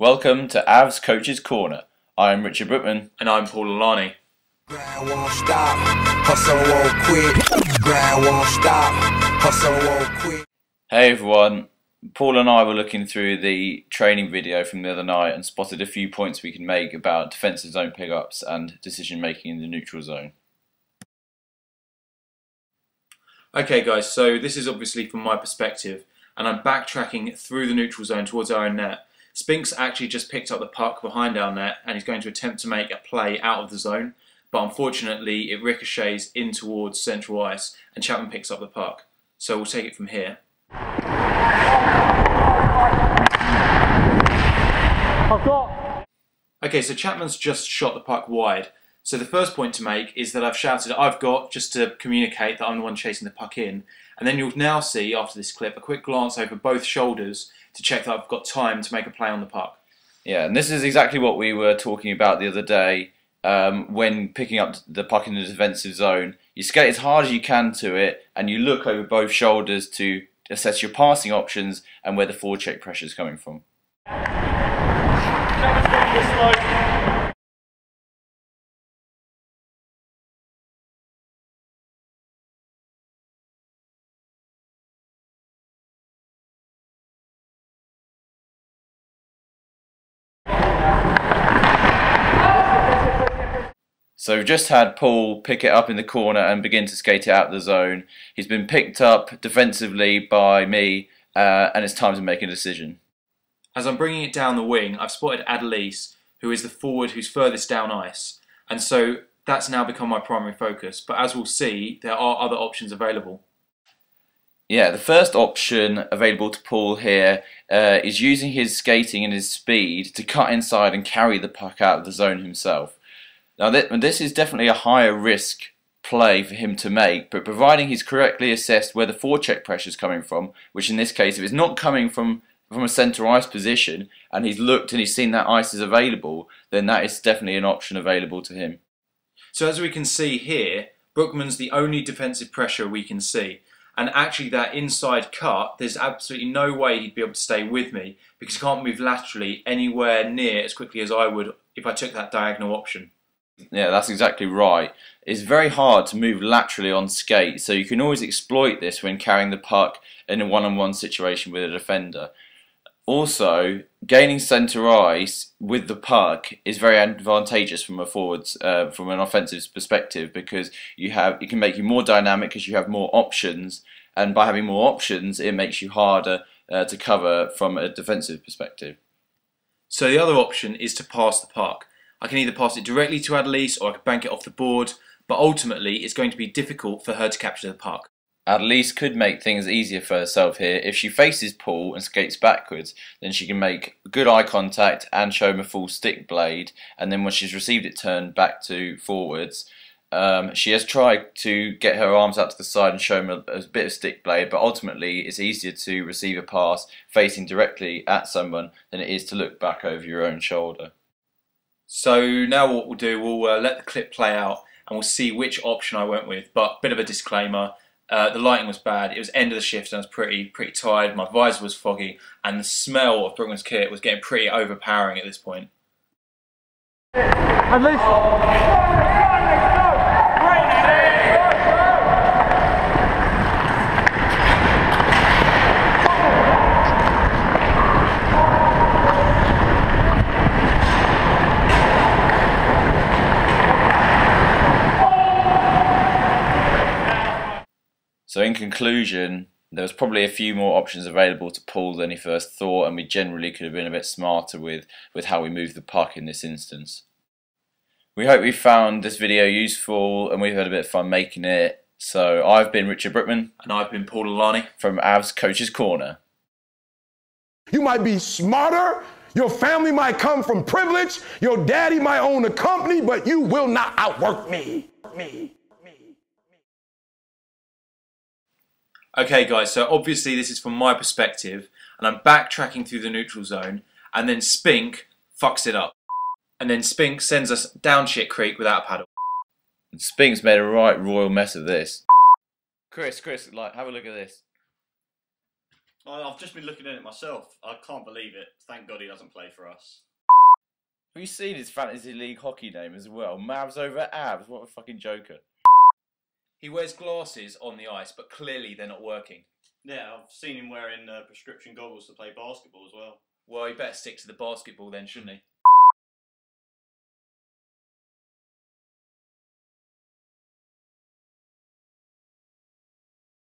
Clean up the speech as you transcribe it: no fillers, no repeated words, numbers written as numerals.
Welcome to Av's Coach's Corner. I'm Richard Brookman. And I'm Paul Alani. Grind won't stop, hustle won't quit. Grind won't stop, hustle won't quit. Hey everyone, Paul and I were looking through the training video from the other night and spotted a few points we can make about defensive zone pickups and decision making in the neutral zone. Okay guys, so this is obviously from my perspective, and I'm backtracking through the neutral zone towards our own net. Spinks actually just picked up the puck behind our net and he's going to attempt to make a play out of the zone, but unfortunately it ricochets in towards central ice and Chapman picks up the puck. So we'll take it from here. Okay, so Chapman's just shot the puck wide. So the first point to make is that I've shouted "I've got" just to communicate that I'm the one chasing the puck in. And then you'll now see, after this clip, a quick glance over both shoulders to check that I've got time to make a play on the puck. Yeah, and this is exactly what we were talking about the other day when picking up the puck in the defensive zone. You skate as hard as you can to it and you look over both shoulders to assess your passing options and where the forecheck pressure is coming from. So we've just had Paul pick it up in the corner and begin to skate it out of the zone. He's been picked up defensively by me and it's time to make a decision. As I'm bringing it down the wing, I've spotted Adelise, who is the forward who's furthest down ice. And so that's now become my primary focus. But as we'll see, there are other options available. Yeah, the first option available to Paul here is using his skating and his speed to cut inside and carry the puck out of the zone himself. Now this is definitely a higher risk play for him to make, but providing he's correctly assessed where the forecheck pressure is coming from, which in this case, if it's not coming from a centre ice position and he's looked and he's seen that ice is available, then that is definitely an option available to him. So as we can see here, Brookman's the only defensive pressure we can see. And actually that inside cut, there's absolutely no way he'd be able to stay with me because he can't move laterally anywhere near as quickly as I would if I took that diagonal option. Yeah, that's exactly right. It's very hard to move laterally on skate, so you can always exploit this when carrying the puck in a one-on-one situation with a defender. Also, gaining centre ice with the puck is very advantageous from a forwards, from an offensive perspective, because it can make you more dynamic because you have more options, and by having more options, it makes you harder to cover from a defensive perspective. So the other option is to pass the puck. I can either pass it directly to Adelise or I can bank it off the board, but ultimately it's going to be difficult for her to capture the puck. Adelise could make things easier for herself here. If she faces Paul and skates backwards, then she can make good eye contact and show him a full stick blade, and then when she's received it turned back to forwards. She has tried to get her arms out to the side and show him a bit of stick blade, but ultimately it's easier to receive a pass facing directly at someone than it is to look back over your own shoulder. So now what we'll do, we'll let the clip play out and we'll see which option I went with. But bit of a disclaimer, the lighting was bad, it was end of the shift and I was pretty tired, my visor was foggy and the smell of Brookman's kit was getting pretty overpowering at this point. So in conclusion, there was probably a few more options available to Paul than he first thought, and we generally could have been a bit smarter with how we moved the puck in this instance. We hope you found this video useful and we've had a bit of fun making it. So I've been Richard Brookman. And I've been Paul Alani from Av's Coach's Corner. You might be smarter, your family might come from privilege, your daddy might own a company, but you will not outwork me. Okay guys, so obviously this is from my perspective and I'm backtracking through the neutral zone and then Spink fucks it up. And then Spink sends us down shit creek without a paddle. And Spink's made a right royal mess of this. Chris, like, have a look at this. I've just been looking at it myself. I can't believe it. Thank God he doesn't play for us. Have you seen his fantasy league hockey name as well? Mavs over abs. What a fucking joker. He wears glasses on the ice, but clearly they're not working. Yeah, I've seen him wearing prescription goggles to play basketball as well. Well, he better stick to the basketball then, shouldn't he?